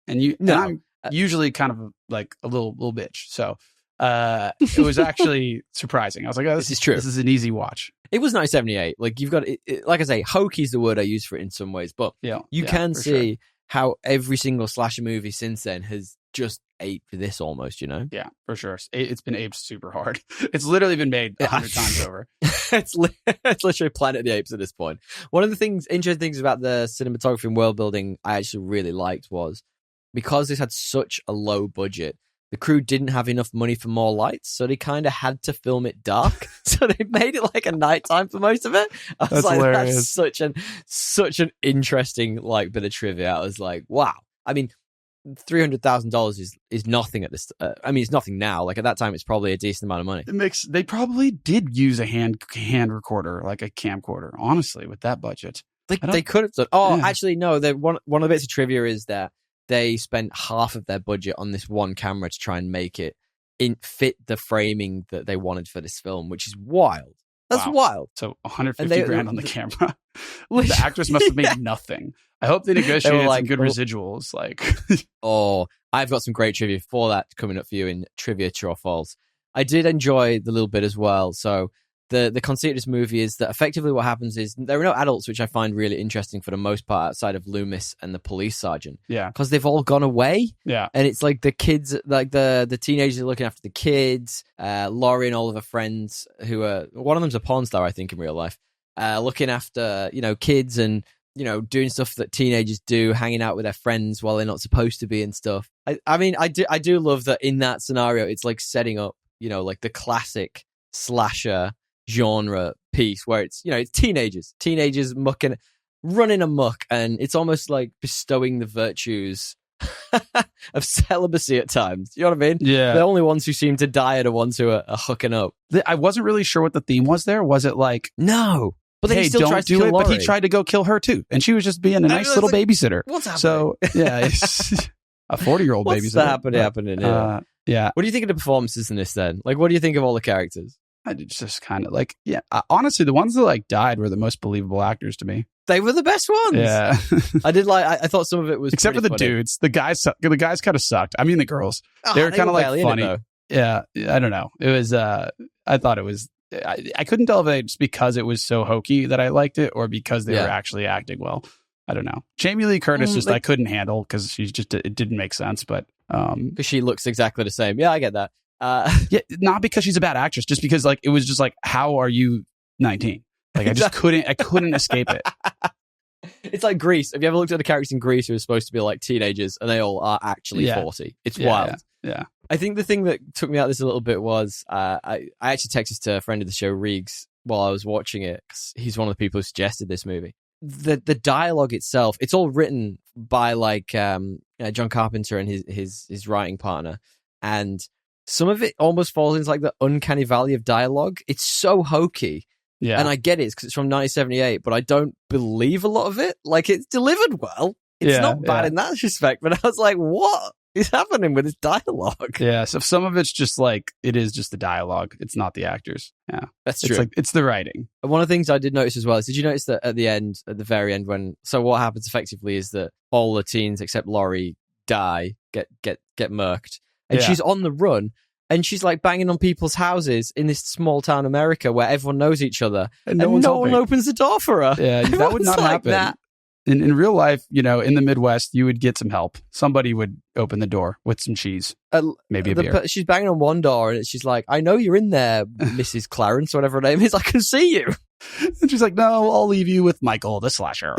And I'm usually kind of like a little bitch. So it was actually surprising. I was like, oh, this is true. This is an easy watch. It was 1978. Like, you've got it, like I say, hokey is the word I use for it in some ways, but you can see how every single slasher movie since then has just aped this almost, you know? Yeah, for sure. It's been aped super hard. It's literally been made 100 times over. It's literally Planet of the Apes at this point. One of the interesting things about the cinematography and world building I actually really liked was, because this had such a low budget, the crew didn't have enough money for more lights, so they kind of had to film it dark. So they made it like a nighttime for most of it. I was like, hilarious. That's such an interesting like bit of trivia. I was like, wow. I mean, $300,000 is nothing at this. I mean, it's nothing now. Like at that time, it's probably a decent amount of money. They probably did use a hand recorder, like a camcorder. Honestly, with that budget, they could have done. Actually, no. One of the bits of trivia is that they spent half of their budget on this one camera to try and make it fit the framing that they wanted for this film, which is wild. That's wild. So $150,000 on the camera. The actress must have made nothing. I hope they negotiated like, some good residuals. Like, oh, I've got some great trivia for that coming up for you in Trivia True or False. I did enjoy the little bit as well. So the conceit of this movie is that effectively what happens is there are no adults, which I find really interesting for the most part, outside of Loomis and the police sergeant. Yeah. Because they've all gone away. Yeah. And it's like the kids, like the teenagers are looking after the kids. Laurie and all of her friends who are, one of them's a porn star, I think, in real life, looking after, kids and, doing stuff that teenagers do, hanging out with their friends while they're not supposed to be and stuff. I mean, I do love that in that scenario, it's like setting up, like the classic slasher genre piece where it's, it's teenagers running amok, and it's almost like bestowing the virtues of celibacy at times. You know what I mean? Yeah. The only ones who seem to die are the ones who are hooking up. I wasn't really sure what the theme was there. Was it like, no, but then hey, he still don't tries to do kill it, Laurie. but he tried to go kill her too, and she was just being a nice little babysitter. What's happening? So yeah, it's a 40-year-old babysitter. What's happening here? Yeah. What do you think of the performances in this then? Like, what do you think of all the characters? I just kind of like, honestly, the ones that like died were the most believable actors to me. They were the best ones. Yeah. I thought some of it was except for the funny. dudes. The guys kind of sucked. I mean, the girls. They were kind of like funny. Yeah. I don't know. It was, I thought it was, I couldn't tell if it's because it was so hokey that I liked it or because they were actually acting well. I don't know. Jamie Lee Curtis I couldn't handle because she's just, it didn't make sense, but. Because she looks exactly the same. Yeah, I get that. Yeah, not because she's a bad actress, just because like it was just like, how are you 19? Like I just couldn't escape it. It's like Grease. Have you ever looked at the characters in Grease who are supposed to be like teenagers and they all are actually 40? It's wild. Yeah. I think the thing that took me out of this a little bit was I actually texted to a friend of the show, Reegs, while I was watching it, 'cause he's one of the people who suggested this movie. The dialogue itself, it's all written by like John Carpenter and his writing partner, and some of it almost falls into like the uncanny valley of dialogue. It's so hokey. Yeah. And I get it because it's from 1978, but I don't believe a lot of it. Like, it's delivered well. It's not bad in that respect, but I was like, what is happening with this dialogue? Yeah, so some of it's just like, it is just the dialogue. It's not the actors. Yeah. That's true. It's like, it's the writing. And one of the things I did notice as well is, did you notice that at the very end, so what happens effectively is that all the teens except Laurie die, get murked. And she's on the run. And she's like banging on people's houses in this small town America where everyone knows each other. And no one opens the door for her. Yeah, that would not happen. That. In real life, in the Midwest, you would get some help. Somebody would open the door with some cheese. Maybe a beer. She's banging on one door and she's like, I know you're in there, Mrs. Clarence, whatever her name is. I can see you. And she's like, no, I'll leave you with Michael, the slasher.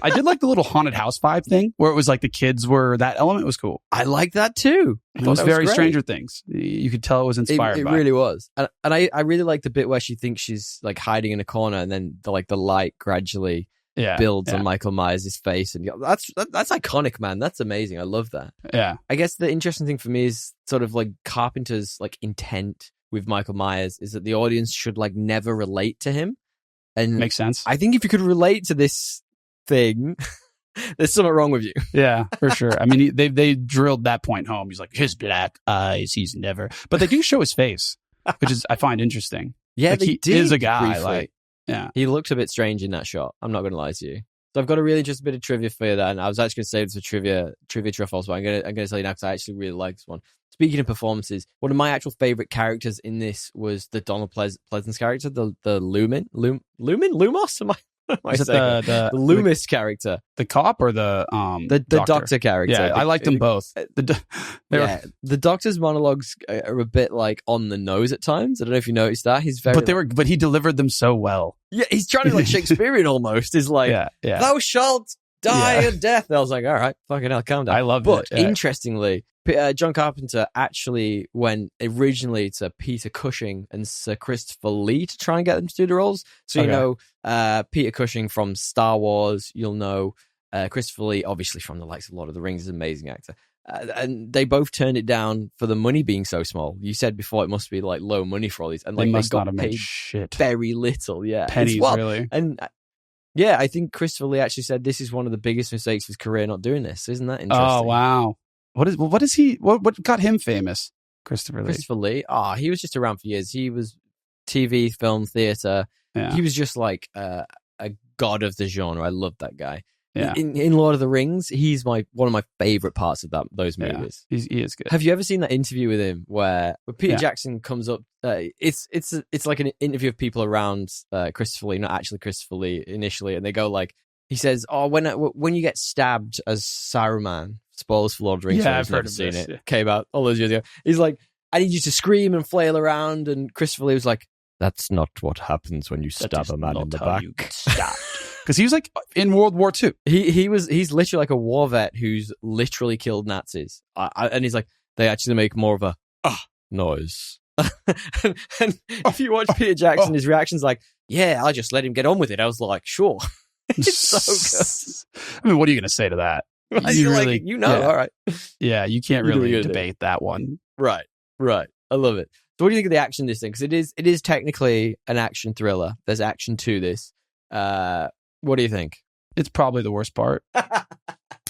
I did like the little haunted house vibe thing where it was like the kids were, that element was cool. I like that too. It was very Stranger Things. You could tell it was inspired it by it. Really was. And I really like the bit where she thinks she's like hiding in a corner and then the light gradually builds on Michael Myers' face. And that's iconic, man. That's amazing. I love that. Yeah. I guess the interesting thing for me is sort of like Carpenter's like intent with Michael Myers is that the audience should like never relate to him. And makes sense. I think if you could relate to this thing, there's something wrong with you. Yeah, for sure. I mean, they drilled that point home. He's like, his black eyes, he's never. But they do show his face, which is I find interesting. Yeah, like, he is a guy. Briefly. Like, yeah, he looks a bit strange in that shot. I'm not going to lie to you. So I've got a really just a bit of trivia for you. That, and I was actually going to save this for trivia truffles, but I'm going to tell you now because I actually really like this one. Speaking of performances, one of my actual favorite characters in this was the Donald Pleasance character, the Lumos. The Loomis character, the cop or the doctor character. Yeah, I liked them both. The doctor's monologues are a bit like on the nose at times. I don't know if you noticed that. He's very, but he delivered them so well. Yeah, he's trying to like Shakespearean almost. He's like, thou shalt die a death. I was like, all right, fucking hell, calm down. I love it. But yeah. Interestingly, John Carpenter actually went originally to Peter Cushing and Sir Christopher Lee to try and get them to do the roles. So you know Peter Cushing from Star Wars, you'll know Christopher Lee obviously from the likes of Lord of the Rings, is an amazing actor. And they both turned it down for the money being so small. You said before it must be like low money for all these, and like they got paid very little. Yeah, pennies really. And yeah, I think Christopher Lee actually said this is one of the biggest mistakes of his career not doing this. Isn't that interesting? Oh wow. What got him famous? Christopher Lee. He was just around for years. He was TV, film, theater. Yeah. He was just like a god of the genre. I love that guy. Yeah. In Lord of the Rings, he's one of my favorite parts of those movies. Yeah, he is good. Have you ever seen that interview with him where Peter Yeah. Jackson comes up? It's like an interview of people around Christopher Lee, not actually Christopher Lee initially, and they go like, he says, "Oh, when you get stabbed as Saruman," spoilers for Lord of the Rings. Yeah, I've I've heard never of seen this, it. yeah. Came out all those years ago. He's like, I need you to scream and flail around, and Christopher Lee was like, "That's not what happens when you stab a man in the back." Because he was like in World War II. He's literally like a war vet who's literally killed Nazis, and he's like, they actually make more of a noise. and if you watch Peter Jackson, his reaction's like, yeah, I just let him get on with it. I was like, sure. It's so good. I mean, what are you going to say to that? You're really, like, yeah. all right. Yeah, you can't You do what really you do. debate that one. Right. I love it. So what do you think of the action in this thing? Because it is technically an action thriller. There's action to this. What do you think? It's probably the worst part,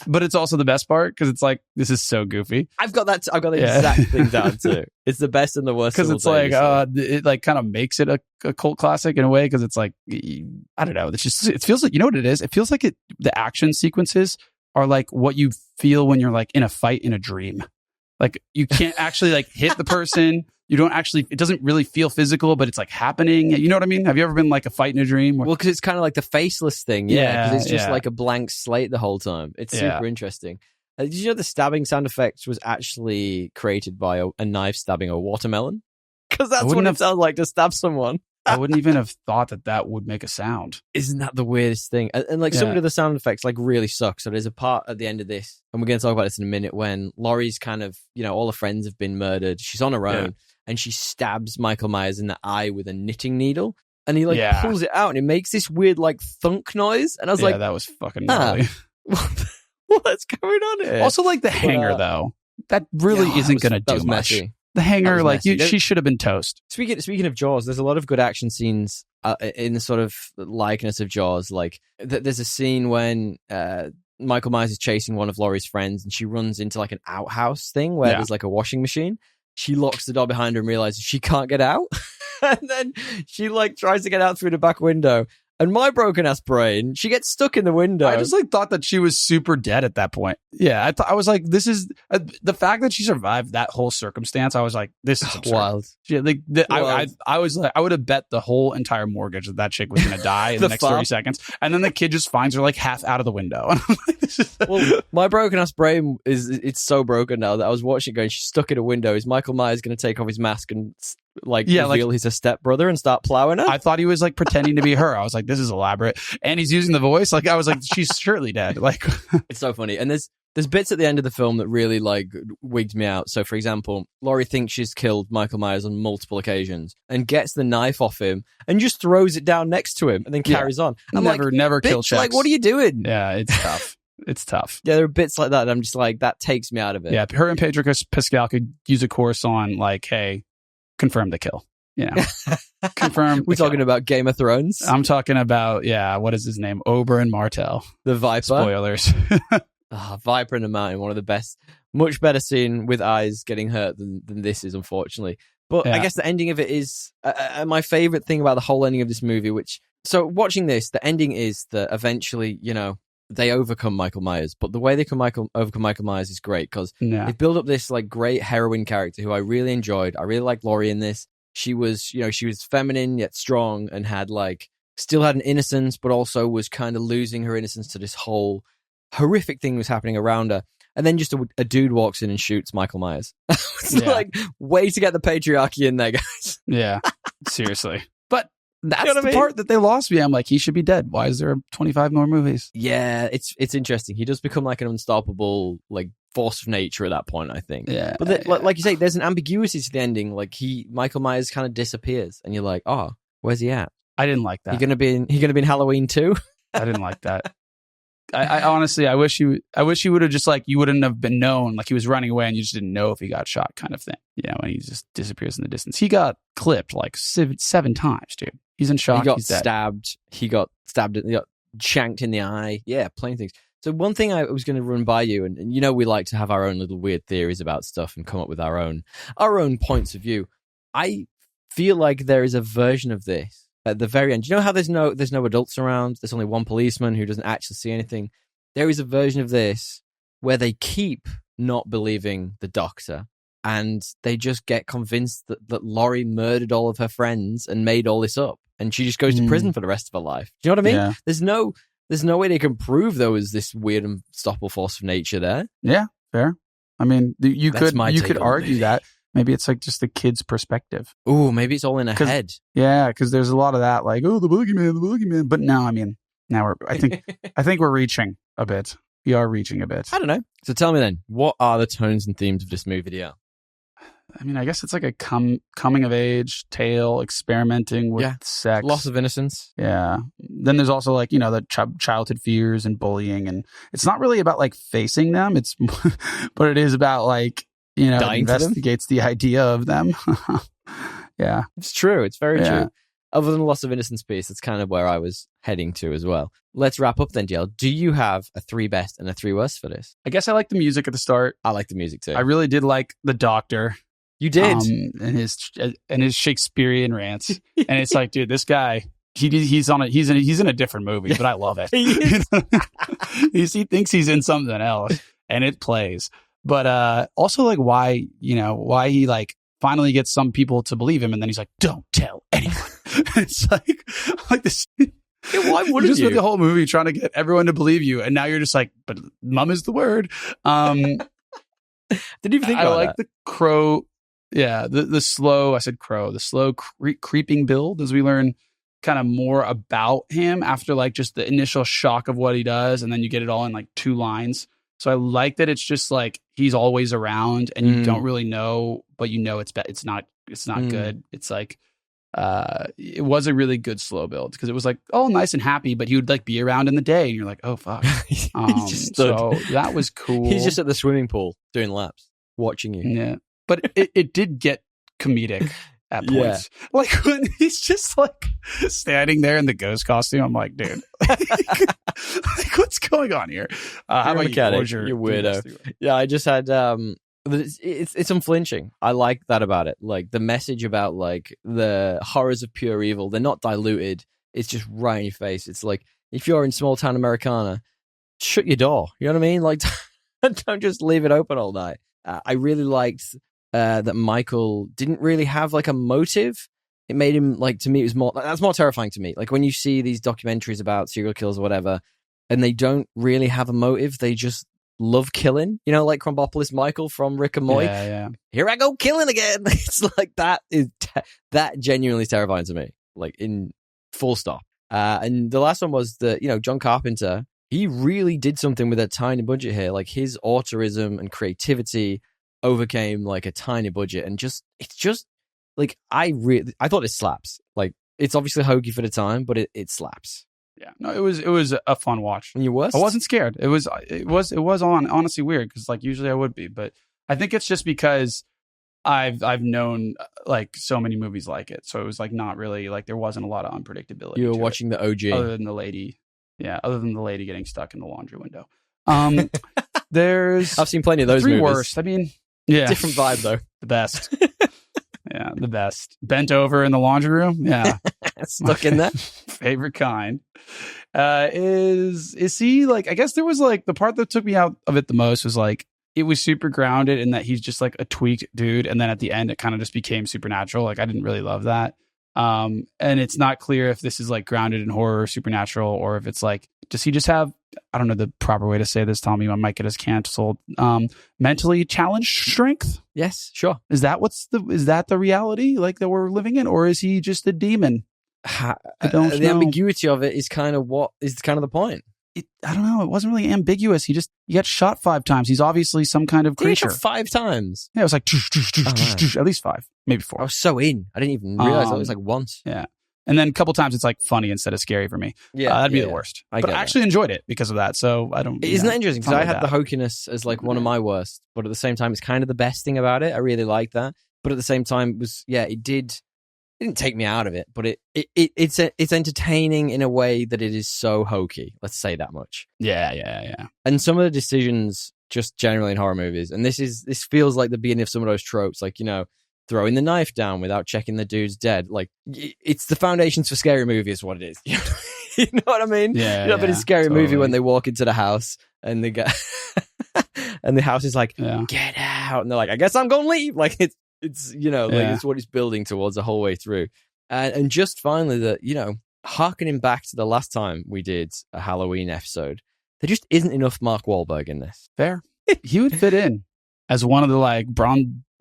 but it's also the best part because it's like, this is so goofy. I've got the exact thing down too. It's the best and the worst. Because it's like, it like kind of makes it a cult classic in a way. Because it's like, I don't know. It feels like, you know what it is? It feels like the action sequences are like what you feel when you're like in a fight in a dream. Like you can't actually like hit the person. You don't actually, it doesn't really feel physical, but it's like happening. You know what I mean? Have you ever been like a fight in a dream? Well, because it's kind of like the faceless thing. Yeah. Because it's just yeah. like a blank slate the whole time. It's super interesting. Did you know the stabbing sound effects was actually created by a knife stabbing a watermelon? Because that's what it sounds like to stab someone. I wouldn't even have thought that would make a sound. Isn't that the weirdest thing? And like some of the sound effects like really suck. So there's a part at the end of this, and we're going to talk about this in a minute, when Laurie's kind of, all her friends have been murdered. She's on her own, and she stabs Michael Myers in the eye with a knitting needle. And he like pulls it out, and it makes this weird like thunk noise. And I was like, that was fucking gnarly. What's going on here? Also, like the hanger though, that really isn't going to do much. Messy. The hanger, like she should have been toast. Speaking of Jaws, there's a lot of good action scenes in the sort of likeness of Jaws. Like there's a scene when Michael Myers is chasing one of Laurie's friends, and she runs into like an outhouse thing where there's like a washing machine. She locks the door behind her and realizes she can't get out, and then she like tries to get out through the back window. And my broken ass brain, she gets stuck in the window. I just like thought that she was super dead at that point. Yeah, I was like, this is the fact that she survived that whole circumstance. I was like, this is absurd. Wild. Yeah, I was like, I would have bet the whole entire mortgage that chick was going to die in the next 30 seconds, and then the kid just finds her like half out of the window. Well, my broken ass brain it's so broken now that I was watching it going, she's stuck in a window. Is Michael Myers going to take off his mask and reveal he's a stepbrother and start plowing her? I thought he was like pretending to be her. I was like, this is elaborate. And he's using the voice. Like, I was like, she's surely dead. Like, it's so funny. And there's bits at the end of the film that really like wigged me out. So for example, Laurie thinks she's killed Michael Myers on multiple occasions and gets the knife off him and just throws it down next to him and then carries on. I'm never kill checks. Like, what are you doing? Yeah, it's tough. It's tough. Yeah, there are bits like that. And I'm just like, that takes me out of it. Yeah, her and Pedro Pascal could use a course on like, hey, confirm the kill. Confirm. We're talking about Game of Thrones. I'm talking about, what is his name? Oberyn Martell. The Viper. Spoilers. Viper in the Mountain, one of the best, much better scene with eyes getting hurt than this is, unfortunately. But I guess the ending of it is my favorite thing about the whole ending of this movie, so watching this, the ending is that eventually, they overcome Michael Myers, but the way they can overcome Michael Myers is great because they build up this like great heroine character who I really enjoyed. I really liked Laurie in this. She was, she was feminine yet strong and had still had an innocence, but also was kind of losing her innocence to this whole horrific thing was happening around her. And then just a dude walks in and shoots Michael Myers. It's like, way to get the patriarchy in there, guys. Yeah, seriously. But that's the part that they lost me. I'm like, he should be dead. Why is there 25 more movies? Yeah, it's interesting. He does become like an unstoppable force of nature at that point, I think. Yeah. But like you say, there's an ambiguity to the ending. Like Michael Myers kind of disappears, and you're like, oh, where's he at? I didn't like that. He gonna be in Halloween too? I didn't like that. I honestly, I wish you would have just you wouldn't have been known, he was running away and you just didn't know if he got shot, kind of thing. And he just disappears in the distance. He got clipped 7 times, dude. He's in shock. He got He's dead. stabbed. He got shanked in the eye. Yeah, plenty of things. So one thing I was going to run by you, and we like to have our own little weird theories about stuff and come up with our own points of view. I feel like there is a version of this at the very end. You know how there's no adults around? There's only one policeman who doesn't actually see anything. There is a version of this where they keep not believing the doctor, and they just get convinced that Laurie murdered all of her friends and made all this up, and she just goes to prison for the rest of her life. Do you know what I mean? Yeah. There's no way they can prove there was this weird unstoppable force of nature there. Yeah, fair. I mean, you could argue that maybe it's like just the kid's perspective. Ooh, maybe it's all in her head. Yeah, because there's a lot of that, like, oh, the boogeyman. But no, I mean, I think we're reaching a bit. We are reaching a bit. I don't know. So tell me then, what are the tones and themes of this movie, DL? I mean, I guess it's like a coming of age tale, experimenting with sex, loss of innocence. Yeah. Then there's also like, the childhood fears and bullying, and it's not really about like facing them. It's, but it is about like, it investigates the idea of them. Yeah, it's true. It's very true. Other than the loss of innocence piece, that's kind of where I was heading to as well. Let's wrap up then, JL. Do you have a 3 best and a 3 worst for this? I guess I like the music at the start. I like the music too. I really did like the doctor. You did, and his Shakespearean rants. And it's like, dude, this guy, he's in a different movie, but I love it. He thinks he's in something else, and it plays. But also like why he like finally gets some people to believe him, and then he's like, don't tell anyone. It's like this. Yeah, why wouldn't you? Just spent the whole movie trying to get everyone to believe you, and now you're just like, but mum is the word. Didn't even think about like that. The crow. Yeah, the slow. I said crow. The slow creeping build as we learn kind of more about him after like just the initial shock of what he does, and then you get it all in like 2 lines. So I like that it's just like he's always around, and you don't really know, but it's not good. It's like it was a really good slow build because it was like nice and happy, but he would like be around in the day, and you're like, oh fuck. So that was cool. He's just at the swimming pool doing laps, watching you. Yeah, but it did get comedic at points. Yeah. Like when he's just like standing there in the ghost costume, I'm like, dude, like what's going on here? How about you weirdo? Yeah, I just had it's unflinching. I like that about it. Like the message about like the horrors of pure evil, they're not diluted. It's just right in your face. It's like if you're in small town Americana, shut your door. You know what I mean? Like don't just leave it open all night. I really liked that Michael didn't really have like a motive. It made him like, to me, it was more, that's more terrifying to me. Like when you see these documentaries about serial killers or whatever, and they don't really have a motive, they just love killing, like Krombopolis Michael from Rick and Morty. Yeah. Here I go killing again. It's like that is that genuinely terrifying to me, like in full stop. And the last one was that, John Carpenter, he really did something with a tiny budget here. Like his authorism and creativity overcame like a tiny budget, and it's just like I thought it slaps. Like it's obviously hokey for the time, but it slaps. Yeah, no, it was a fun watch. And you was? I wasn't scared. It was honestly weird because like usually I would be, but I think it's just because I've known like so many movies like it, so it was like not really like there wasn't a lot of unpredictability. You were watching the OG, other than the lady getting stuck in the laundry window. There's I've seen plenty of those 3 movies. worst. I mean, yeah, different vibe though. The best. Yeah, the best. Bent over in the laundry room. Yeah, stuck in there. Favorite kind. Is he like? I guess there was like the part that took me out of it the most was like it was super grounded in that he's just like a tweaked dude, and then at the end it kind of just became supernatural. Like I didn't really love that. And it's not clear if this is like grounded in horror or supernatural, or if it's like, does he just have, I don't know the proper way to say this, Tommy, I might get us canceled, mentally challenged strength? Yes, sure. Is that the reality like that we're living in, or is he just a demon? I don't know. The ambiguity of it is kind of the point. I don't know. It wasn't really ambiguous. He got shot 5 times. He's obviously some kind of creature. 5 times. Yeah, it was like at least 5, maybe 4. I was so in. I didn't even realize it was like once. Yeah. And then a couple times it's like funny instead of scary for me. Yeah, that'd be the worst. But I actually enjoyed it because of that. So I don't. Isn't that interesting? Because I had the hokeyness as like one of my worst, but at the same time, it's kind of the best thing about it. I really like that. But at the same time, it didn't take me out of it, but it's entertaining in a way that it is so hokey. Let's say that much. Yeah. And some of the decisions, just generally in horror movies, and this feels like the beginning of some of those tropes, like throwing the knife down without checking the dude's dead. Like, it's the foundations for Scary Movie is what it is. You know what I mean? Yeah. You know, but in Scary totally. Movie when they walk into the house and they get and the house is like, Yeah. get out, and they're like, I guess I'm gonna leave. Like it's you know, like it's what it's building towards the whole way through. And just finally, that, you know, harkening back to the last time we did a Halloween episode, there just isn't enough Mark Wahlberg in this. Fair. He would fit in as one of the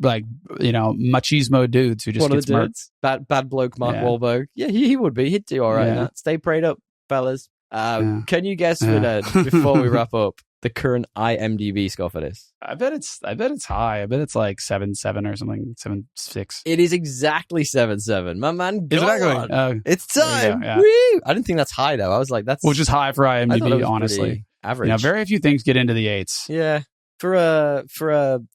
machismo dudes who just One of gets the murked. dudes, bad bloke Mark Wahlberg. Yeah, he would be. He'd do all right in that. Stay prayed up, fellas. Can you guess before we wrap up the current IMDb score for this? I bet it's high. I bet it's like 7.7 or something, 7.6. It is exactly 7.7. My man, Is that going? It's time. Go, yeah. Woo! I didn't think that's high though. I was like, that's which is high for I thought it IMDb, was honestly. pretty average. You know, very few things get into the 8s. Yeah. For a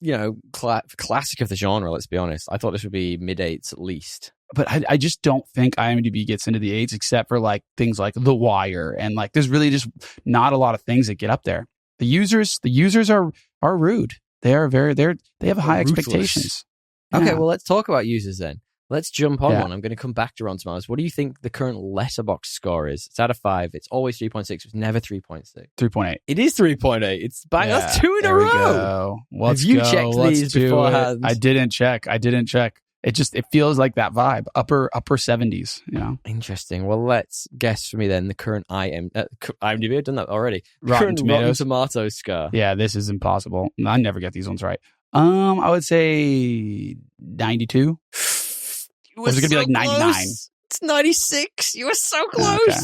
you know, classic of the genre, let's be honest, I thought this would be mid-8s at least. But I just don't think IMDb gets into the 8s except for like things like The Wire, and like there's really just not a lot of things that get up there. The users are rude. They have high Ruthless. expectations. Okay, Yeah. well, let's talk about users then. Let's jump on Yeah. one. I'm going to come back to Rotten Tomatoes. What do you think the current Letterboxd score is? It's out of 5. It's always 3.6. It's never 3.6. 3.8. It is 3.8. It's bang. Yeah, That's 2 in a there we row. go. Let's Have you go. checked Let's these do it. beforehand? I didn't check. It feels like that vibe. Upper 70s, you know. Interesting. Well, let's guess for me then the current IMDb. I've done that already. Rotten Tomatoes score. Yeah, this is impossible. I never get these ones right. I would say 92. Was it gonna be like 99? It's 96. You were so close. Okay.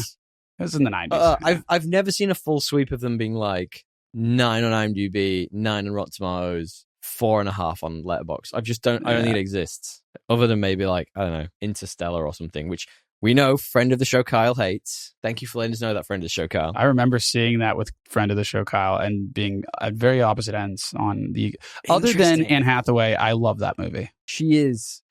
It was in the 90s. I've never seen a full sweep of them being like 9 on IMDb, 9 on Rotten Tomatoes, 4.5 on Letterboxd. I don't think it exists. Other than maybe like, I don't know, Interstellar or something, which we know friend of the show Kyle hates. Thank you for letting us know that friend of the show Kyle. I remember seeing that with friend of the show Kyle and being at very opposite ends on the. Other than Anne Hathaway, I love that movie. She is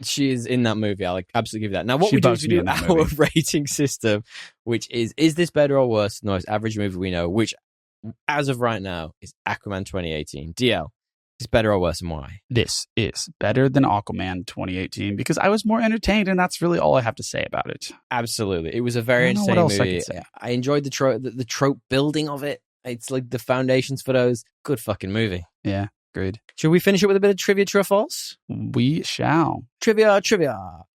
in that movie. I'll absolutely give you that. Now, what She we do bugs is we me do in that our movie. rating system, which is this better or worse than the most average movie we know, which as of right now is Aquaman 2018. DL, is better or worse and why? This is better than Aquaman 2018 because I was more entertained, and that's really all I have to say about it. Absolutely. It was a very I don't know entertaining what else I movie. could say. I enjoyed the trope building of it. It's like the foundations for those. Good fucking movie. Yeah, good. Should we finish it with a bit of trivia, true or false? We shall. Trivia.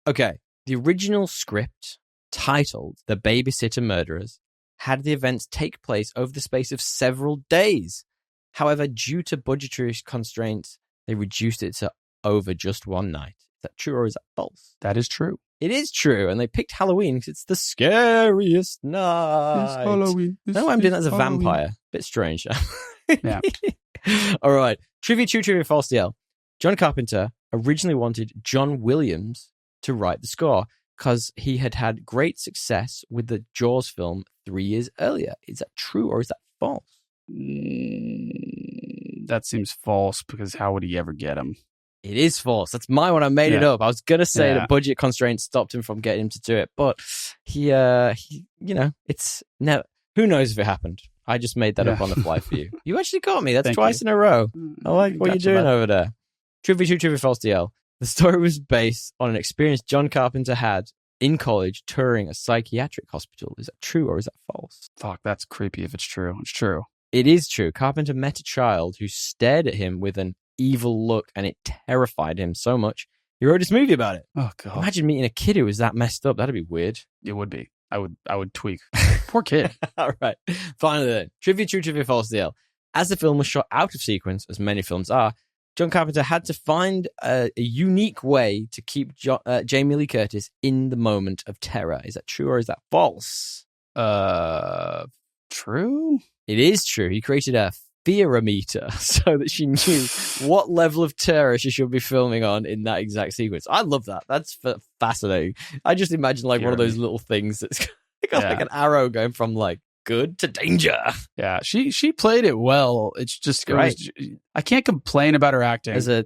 Okay. The original script, titled The Babysitter Murderers, had the events take place over the space of several days. However, due to budgetary constraints, they reduced it to over just one night. Is that true or is that false? That is true. It is true, and they picked Halloween because it's the scariest night. It's Halloween. I don't know why I'm doing that as a vampire. Bit strange. Yeah. All right. Trivia true, trivia false DL. John Carpenter originally wanted John Williams to write the score because he had had great success with the Jaws film 3 years earlier. Is that true or is that false? That seems false because how would he ever get him? It is false. That's my one. I made it up. I was going to say that budget constraints stopped him from getting him to do it, but he it's no, who knows if it happened. I just made that up on the fly for you. You actually got me. That's Thank twice you. in a row. I like what you're Gotcha, doing bud. over there. Trivia true, trivia false DL. The story was based on an experience John Carpenter had in college touring a psychiatric hospital. Is that true or is that false? Fuck, that's creepy if it's true. It's true. It is true. Carpenter met a child who stared at him with an evil look and it terrified him so much he wrote this movie about it. Oh, God. Imagine meeting a kid who was that messed up. That'd be weird. It would be. I would tweak. Poor kid. All right. Finally then. Trivia true, trivia false DL. As the film was shot out of sequence, as many films are, John Carpenter had to find a unique way to keep Jamie Lee Curtis in the moment of terror. Is that true or is that false? True? It is true. He created a fearometer so that she knew what level of terror she should be filming on in that exact sequence. I love that. That's fascinating. I just imagine like one of those little things that's got like an arrow going from like good to danger. Yeah, she played it well. It's just Great. I can't complain about her acting. As a